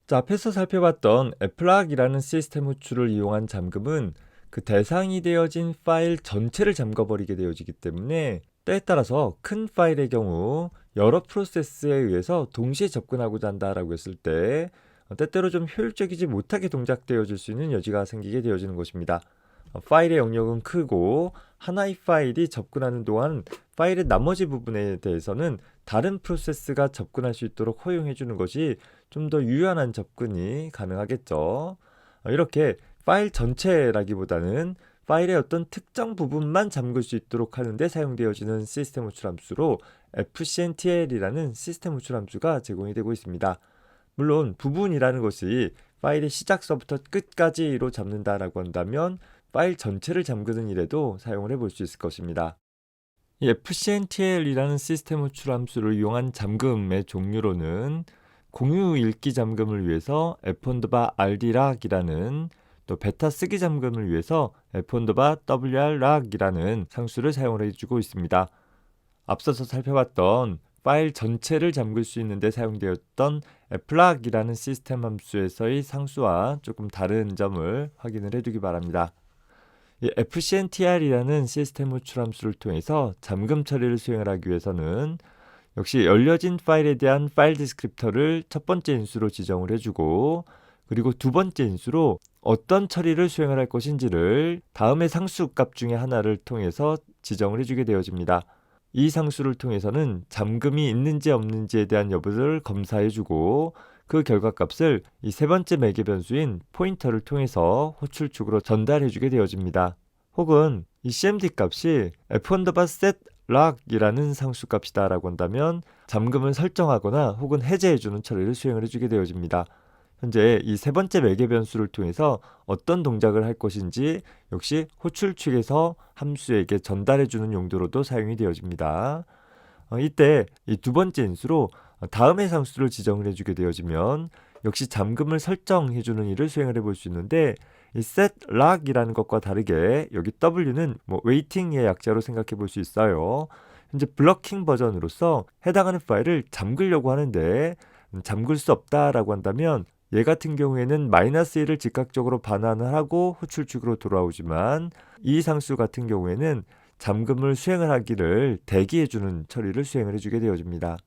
자, 앞에서 살펴봤던 fлаг이라는 시스템 호출을 이용한 잠금은 그 대상이 되어진 파일 전체를 잠궈버리게 되어지기 때문에 때에 따라서 큰 파일의 경우 여러 프로세스에 의해서 동시에 접근하고자 한다라고 했을 때 때때로 좀 효율적이지 못하게 동작되어질 수 있는 여지가 생기게 되어지는 것입니다. 파일의 영역은 크고 하나의 파일이 접근하는 동안 파일의 나머지 부분에 대해서는 다른 프로세스가 접근할 수 있도록 허용해 주는 것이 좀 더 유연한 접근이 가능하겠죠. 이렇게 파일 전체라기보다는 파일의 어떤 특정 부분만 잠글 수 있도록 하는데 사용되어지는 시스템 호출 함수로 fcntl이라는 시스템 호출 함수가 제공이 되고 있습니다. 물론 부분이라는 것이 파일의 시작서부터 끝까지로 잡는다라고 한다면 파일 전체를 잠그는 일에도 사용을 해볼 수 있을 것입니다. 이 fcntl이라는 시스템 호출 함수를 이용한 잠금의 종류로는 공유 읽기 잠금을 위해서 f_rd락이라는 또 베타 쓰기 잠금을 위해서 f_wr락이라는 상수를 사용을 해주고 있습니다. 앞서서 살펴봤던 파일 전체를 잠글 수 있는데 사용되었던 f락이라는 시스템 함수에서의 상수와 조금 다른 점을 확인을 해두기 바랍니다. 이 fcntr이라는 시스템 호출 함수를 통해서 잠금 처리를 수행을 하기 위해서는 역시 열려진 파일에 대한 파일 디스크립터를 첫 번째 인수로 지정을 해주고 그리고 두 번째 인수로 어떤 처리를 수행을 할 것인지를 다음의 상수 값 중에 하나를 통해서 지정을 해주게 되어집니다. 이 상수를 통해서는 잠금이 있는지 없는지에 대한 여부를 검사해주고 그 결과값을 이 세 번째 매개 변수인 포인터를 통해서 호출축으로 전달해주게 되어집니다. 혹은 이 cmd 값이 f_set_lock이라는 상수값이다 라고 한다면 잠금을 설정하거나 혹은 해제해주는 처리를 수행을 해주게 되어집니다. 현재 이 세 번째 매개 변수를 통해서 어떤 동작을 할 것인지 역시 호출 측에서 함수에게 전달해주는 용도로도 사용이 되어집니다. 이때 이 두 번째 인수로 다음의 상수를 지정을 해주게 되어지면 역시 잠금을 설정해주는 일을 수행을 해볼 수 있는데 이 setlock이라는 것과 다르게 여기 w는 waiting의 약자로 생각해 볼 수 있어요. 현재 블러킹 버전으로서 해당하는 파일을 잠그려고 하는데 잠글 수 없다라고 한다면 얘 같은 경우에는 -1을 즉각적으로 반환을 하고 호출축으로 돌아오지만 이 상수 같은 경우에는 잠금을 수행을 하기를 대기해주는 처리를 수행을 해주게 되어집니다.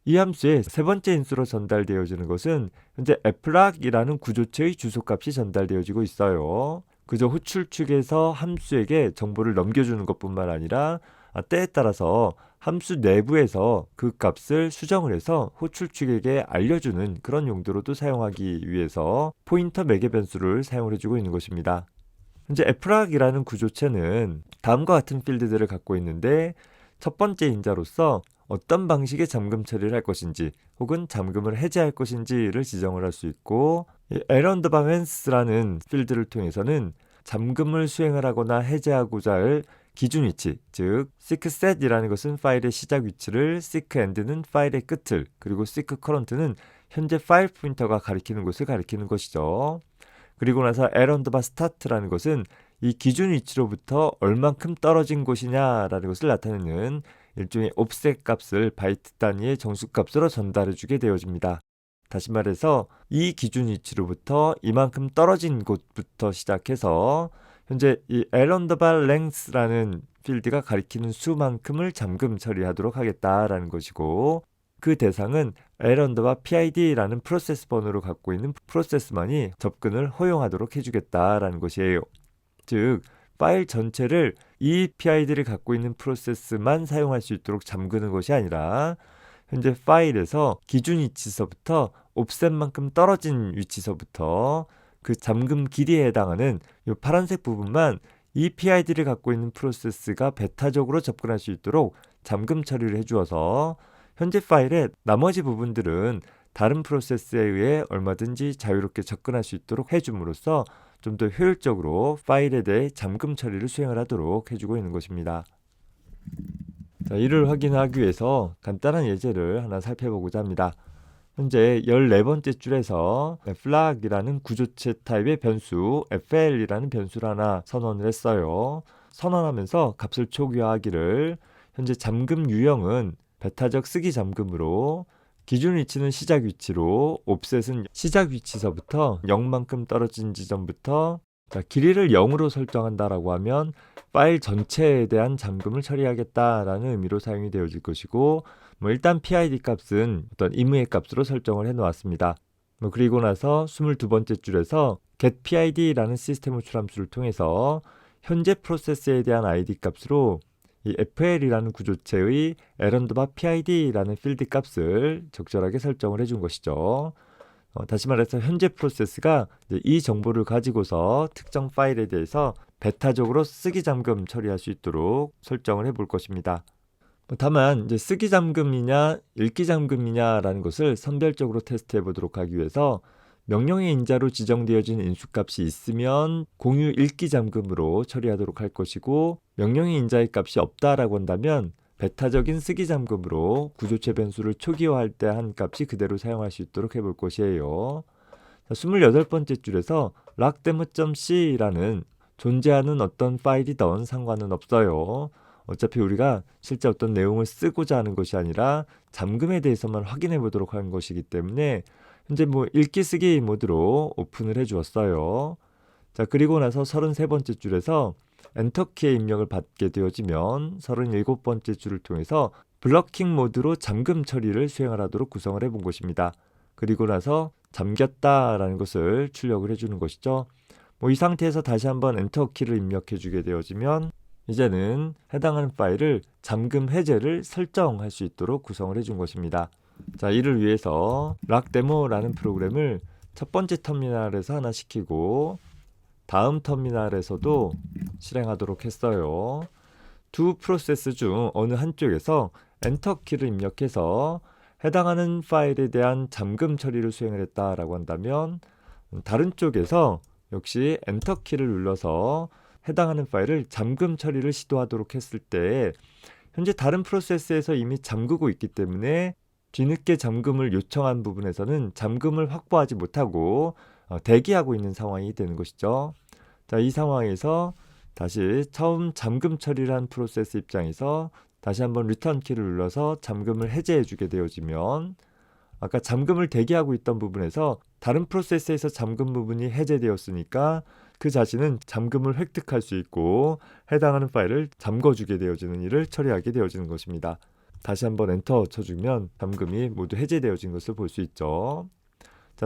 이 함수의 세 번째 인수로 전달되어지는 것은 현재 f락이라는 구조체의 주소값이 전달되어지고 있어요. 그저 호출축에서 함수에게 정보를 넘겨주는 것뿐만 아니라 때에 따라서 함수 내부에서 그 값을 수정을 해서 호출축에게 알려주는 그런 용도로도 사용하기 위해서 포인터 매개 변수를 사용을 해주고 있는 것입니다. 현재 f락이라는 구조체는 다음과 같은 필드들을 갖고 있는데 첫 번째 인자로서 어떤 방식의 잠금 처리를 할 것인지 혹은 잠금을 해제할 것인지를 지정을 할 수 있고 whence라는 필드를 통해서는 잠금을 수행을 하거나 해제하고자 할 기준 위치, 즉 seekset이라는 것은 파일의 시작 위치를, seekend는 파일의 끝을, 그리고 seekcurrent는 현재 파일 포인터가 가리키는 곳을 가리키는 것이죠. 그리고 나서 start라는 것은 이 기준 위치로부터 얼만큼 떨어진 곳이냐라는 것을 나타내는 일종의 offset 값을 바이트 단위의 정수값으로 전달해주게 되어집니다. 다시 말해서 이 기준 위치로부터 이만큼 떨어진 곳부터 시작해서 현재 이 length라는 필드가 가리키는 수만큼을 잠금 처리하도록 하겠다라는 것이고 그 대상은 l_pid라는 프로세스 번호를 갖고 있는 프로세스만이 접근을 허용하도록 해주겠다라는 것이에요. 즉 파일 전체를 이 PID를 갖고 있는 프로세스만 사용할 수 있도록 잠그는 것이 아니라 현재 파일에서 기준 위치서부터 옵셋만큼 떨어진 위치서부터 그 잠금 길이에 해당하는 이 파란색 부분만 이 PID를 갖고 있는 프로세스가 배타적으로 접근할 수 있도록 잠금 처리를 해주어서 현재 파일의 나머지 부분들은 다른 프로세스에 의해 얼마든지 자유롭게 접근할 수 있도록 해줌으로써 좀 더 효율적으로 파일에 대해 잠금 처리를 수행을 하도록 해주고 있는 것입니다. 자, 이를 확인하기 위해서 간단한 예제를 하나 살펴보고자 합니다. 현재 14번째 줄에서 fлаг이라는 구조체 타입의 변수 fl이라는 변수를 하나 선언을 했어요. 선언하면서 값을 초기화하기를 현재 잠금 유형은 베타적 쓰기 잠금으로 기준 위치는 시작 위치로, 옵셋은 시작 위치서부터 0만큼 떨어진 지점부터 길이를 0으로 설정한다라고 하면 파일 전체에 대한 잠금을 처리하겠다라는 의미로 사용이 되어질 것이고, 일단 PID 값은 어떤 임의의 값으로 설정을 해 놓았습니다. 그리고 나서 22번째 줄에서 getPID라는 시스템 호출 함수를 통해서 현재 프로세스에 대한 ID 값으로 이 FL이라는 구조체의 PID라는 필드 값을 적절하게 설정을 해준 것이죠. 다시 말해서 현재 프로세스가 이 정보를 가지고서 특정 파일에 대해서 배타적으로 쓰기 잠금 처리할 수 있도록 설정을 해볼 것입니다. 다만 이제 쓰기 잠금이냐 읽기 잠금이냐라는 것을 선별적으로 테스트해 보도록 하기 위해서 명령의 인자로 지정되어진 인수값이 있으면 공유 읽기 잠금으로 처리하도록 할 것이고, 명령의 인자의 값이 없다라고 한다면 배타적인 쓰기 잠금으로 구조체 변수를 초기화할 때 한 값이 그대로 사용할 수 있도록 해볼 것이에요. 28번째 줄에서 lockdemo.c라는 존재하는 어떤 파일이든 상관은 없어요. 어차피 우리가 실제 어떤 내용을 쓰고자 하는 것이 아니라 잠금에 대해서만 확인해 보도록 하는 것이기 때문에 현재 읽기 쓰기 모드로 오픈을 해 주었어요. 그리고 나서 33번째 줄에서 엔터키의 입력을 받게 되어지면 37번째 줄을 통해서 블러킹 모드로 잠금 처리를 수행을 하도록 구성을 해 본 것입니다. 그리고 나서 잠겼다라는 것을 출력을 해주는 것이죠. 이 상태에서 다시 한번 엔터키를 입력해 주게 되어지면 이제는 해당하는 파일을 잠금 해제를 설정할 수 있도록 구성을 해준 것입니다. 이를 위해서 lockdemo라는 프로그램을 첫 번째 터미널에서 하나 시키고 다음 터미널에서도 실행하도록 했어요. 두 프로세스 중 어느 한쪽에서 엔터키를 입력해서 해당하는 파일에 대한 잠금 처리를 수행을 했다라고 한다면 다른 쪽에서 역시 엔터키를 눌러서 해당하는 파일을 잠금 처리를 시도하도록 했을 때 현재 다른 프로세스에서 이미 잠그고 있기 때문에 뒤늦게 잠금을 요청한 부분에서는 잠금을 확보하지 못하고 대기하고 있는 상황이 되는 것이죠. 이 상황에서 다시 처음 잠금 처리를 한 프로세스 입장에서 다시 한번 리턴 키를 눌러서 잠금을 해제해 주게 되어지면 아까 잠금을 대기하고 있던 부분에서 다른 프로세스에서 잠금 부분이 해제되었으니까 그 자신은 잠금을 획득할 수 있고 해당하는 파일을 잠궈주게 되어지는 일을 처리하게 되어지는 것입니다. 다시 한번 엔터 쳐주면 잠금이 모두 해제되어진 것을 볼 수 있죠.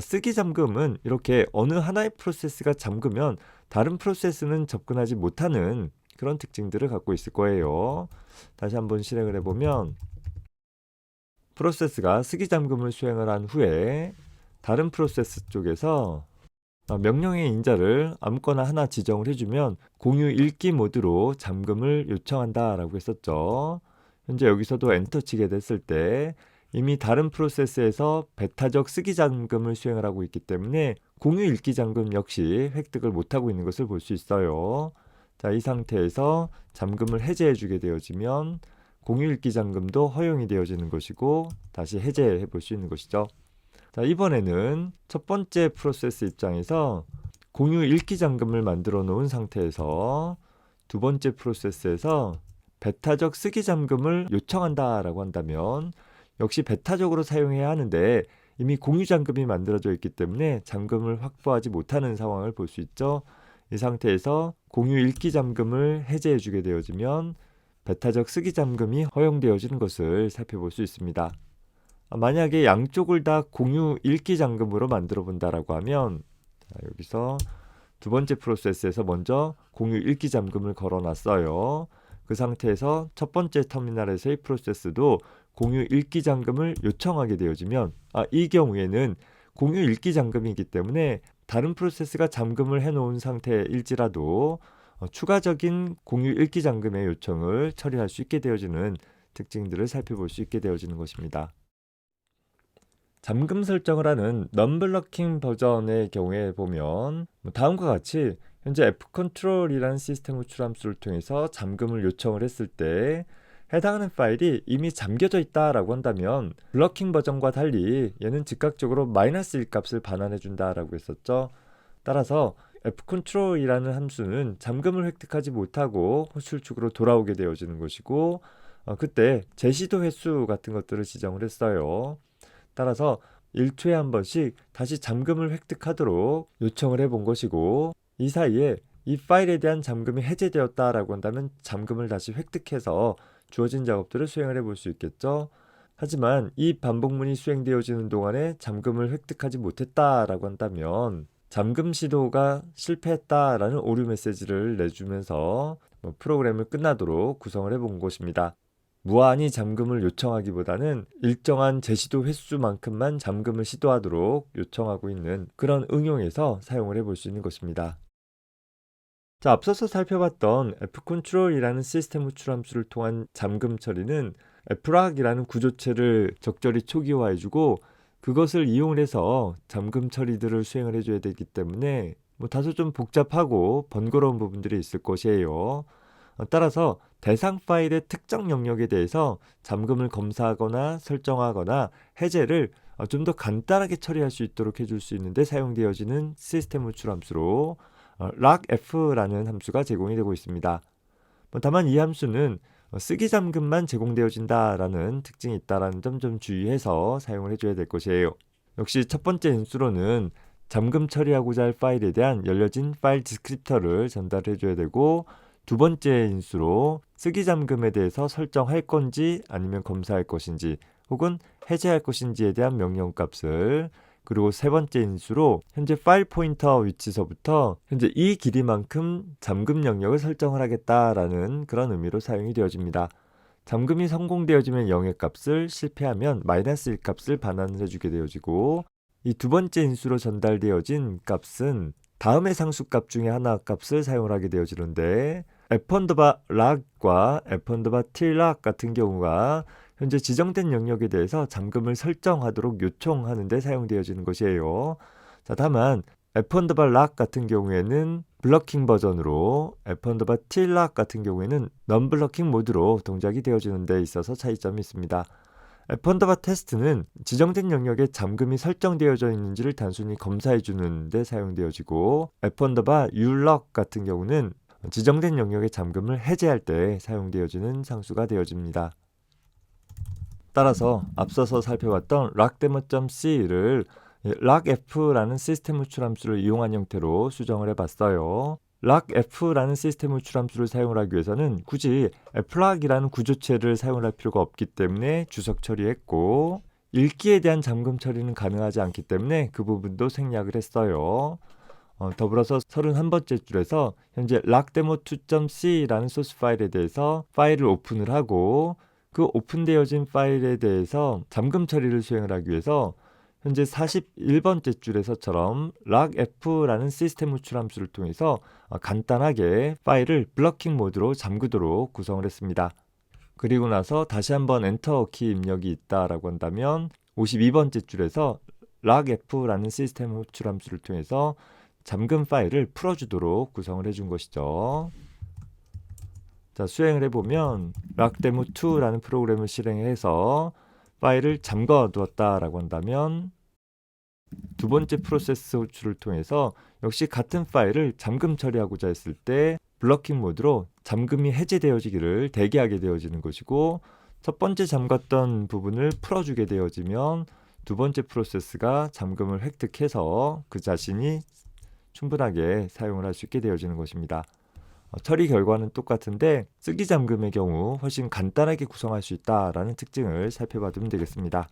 쓰기 잠금은 이렇게 어느 하나의 프로세스가 잠그면 다른 프로세스는 접근하지 못하는 그런 특징들을 갖고 있을 거예요. 다시 한번 실행을 해보면 프로세스가 쓰기 잠금을 수행을 한 후에 다른 프로세스 쪽에서 명령의 인자를 아무거나 하나 지정을 해주면 공유 읽기 모드로 잠금을 요청한다 라고 했었죠. 현재 여기서도 엔터 치게 됐을 때 이미 다른 프로세스에서 배타적 쓰기 잠금을 수행을 하고 있기 때문에 공유 읽기 잠금 역시 획득을 못하고 있는 것을 볼 수 있어요. 이 상태에서 잠금을 해제해 주게 되어지면 공유 읽기 잠금도 허용이 되어지는 것이고 다시 해제해 볼 수 있는 것이죠. 이번에는 첫 번째 프로세스 입장에서 공유 읽기 잠금을 만들어 놓은 상태에서 두 번째 프로세스에서 배타적 쓰기 잠금을 요청한다 라고 한다면 역시 배타적으로 사용해야 하는데 이미 공유 잠금이 만들어져 있기 때문에 잠금을 확보하지 못하는 상황을 볼 수 있죠. 이 상태에서 공유 읽기 잠금을 해제해 주게 되어지면 배타적 쓰기 잠금이 허용되어지는 것을 살펴볼 수 있습니다. 만약에 양쪽을 다 공유 읽기 잠금으로 만들어 본다라고 하면 여기서 두 번째 프로세스에서 먼저 공유 읽기 잠금을 걸어 놨어요. 그 상태에서 첫 번째 터미널에서의 프로세스도 공유 읽기 잠금을 요청하게 되어지면 이 경우에는 공유 읽기 잠금이기 때문에 다른 프로세스가 잠금을 해놓은 상태일지라도 추가적인 공유 읽기 잠금의 요청을 처리할 수 있게 되어지는 특징들을 살펴볼 수 있게 되어지는 것입니다. 잠금 설정을 하는 non-blocking 버전의 경우에 보면 다음과 같이 현재 fcontrol이라는 시스템 호출 함수를 통해서 잠금을 요청을 했을 때 해당하는 파일이 이미 잠겨져 있다라고 한다면 블러킹 버전과 달리 얘는 즉각적으로 -1 값을 반환해 준다라고 했었죠. 따라서 fcontrol이라는 함수는 잠금을 획득하지 못하고 호출축으로 돌아오게 되어지는 것이고 그때 재시도 횟수 같은 것들을 지정을 했어요. 따라서 1초에 한 번씩 다시 잠금을 획득하도록 요청을 해본 것이고, 이 사이에 이 파일에 대한 잠금이 해제되었다라고 한다면 잠금을 다시 획득해서 주어진 작업들을 수행을 해볼 수 있겠죠. 하지만 이 반복문이 수행되어지는 동안에 잠금을 획득하지 못했다라고 한다면 잠금 시도가 실패했다라는 오류 메시지를 내주면서 프로그램을 끝나도록 구성을 해본 것입니다. 무한히 잠금을 요청하기보다는 일정한 재시도 횟수만큼만 잠금을 시도하도록 요청하고 있는 그런 응용에서 사용을 해볼 수 있는 것입니다. 자, 앞서서 살펴봤던 fcontrol이라는 시스템 호출 함수를 통한 잠금 처리는 flock이라는 구조체를 적절히 초기화해주고 그것을 이용해서 잠금 처리들을 수행을 해줘야 되기 때문에 다소 좀 복잡하고 번거로운 부분들이 있을 것이에요. 따라서 대상 파일의 특정 영역에 대해서 잠금을 검사하거나 설정하거나 해제를 좀 더 간단하게 처리할 수 있도록 해줄 수 있는데 사용되어지는 시스템 호출 함수로 lockf라는 함수가 제공이 되고 있습니다. 다만 이 함수는 쓰기 잠금만 제공되어진다라는 특징이 있다라는 점 좀 주의해서 사용을 해줘야 될 것이에요. 역시 첫 번째 인수로는 잠금 처리하고자 할 파일에 대한 열려진 파일 디스크립터를 전달해 줘야 되고, 두 번째 인수로 쓰기 잠금에 대해서 설정할 건지 아니면 검사할 것인지 혹은 해제할 것인지에 대한 명령 값을, 그리고 세 번째 인수로 현재 파일 포인터 위치서부터 현재 이 길이만큼 잠금 영역을 설정을 하겠다라는 그런 의미로 사용이 되어집니다. 잠금이 성공되어지면 0의 값을, 실패하면 -1 값을 반환을 해주게 되어지고, 이 두 번째 인수로 전달되어진 값은 다음의 상수값 중에 하나 값을 사용을 하게 되어지는데, f_lock과 f_tlock 같은 경우가 현재 지정된 영역에 대해서 잠금을 설정하도록 요청하는 데 사용되어지는 것이에요. 자, 다만 f_lock 같은 경우에는 블러킹 버전으로, f_tlock 같은 경우에는 non-blocking 모드로 동작이 되어지는 데 있어서 차이점이 있습니다. f_test는 지정된 영역에 잠금이 설정되어져 있는지를 단순히 검사해 주는 데 사용되어지고, f_ulock 같은 경우는 지정된 영역의 잠금을 해제할 때 사용되어지는 상수가 되어집니다. 따라서 앞서서 살펴봤던 lockdemo.c를 lockf라는 시스템 호출 함수를 이용한 형태로 수정을 해봤어요. lockf라는 시스템 호출 함수를 사용을 하기 위해서는 굳이 flock이라는 구조체를 사용을 할 필요가 없기 때문에 주석 처리했고, 읽기에 대한 잠금 처리는 가능하지 않기 때문에 그 부분도 생략을 했어요. 더불어서 31번째 줄에서 현재 lockdemo2.c라는 소스 파일에 대해서 파일을 오픈을 하고, 그 오픈되어진 파일에 대해서 잠금 처리를 수행을 하기 위해서 현재 41번째 줄에서처럼 lockf라는 시스템 호출 함수를 통해서 간단하게 파일을 블러킹 모드로 잠그도록 구성을 했습니다. 그리고 나서 다시 한번 엔터 키 입력이 있다라고 한다면 52번째 줄에서 lockf라는 시스템 호출 함수를 통해서 잠금 파일을 풀어주도록 구성을 해준 것이죠. 자, 수행을 해보면 lockdemo2라는 프로그램을 실행해서 파일을 잠궈 두었다라고 한다면 두 번째 프로세스 호출을 통해서 역시 같은 파일을 잠금 처리하고자 했을 때 블러킹 모드로 잠금이 해제되어지기를 대기하게 되어지는 것이고, 첫 번째 잠갔던 부분을 풀어주게 되어지면 두 번째 프로세스가 잠금을 획득해서 그 자신이 충분하게 사용을 할 수 있게 되어지는 것입니다. 처리 결과는 똑같은데 쓰기 잠금의 경우 훨씬 간단하게 구성할 수 있다라는 특징을 살펴봐두면 되겠습니다.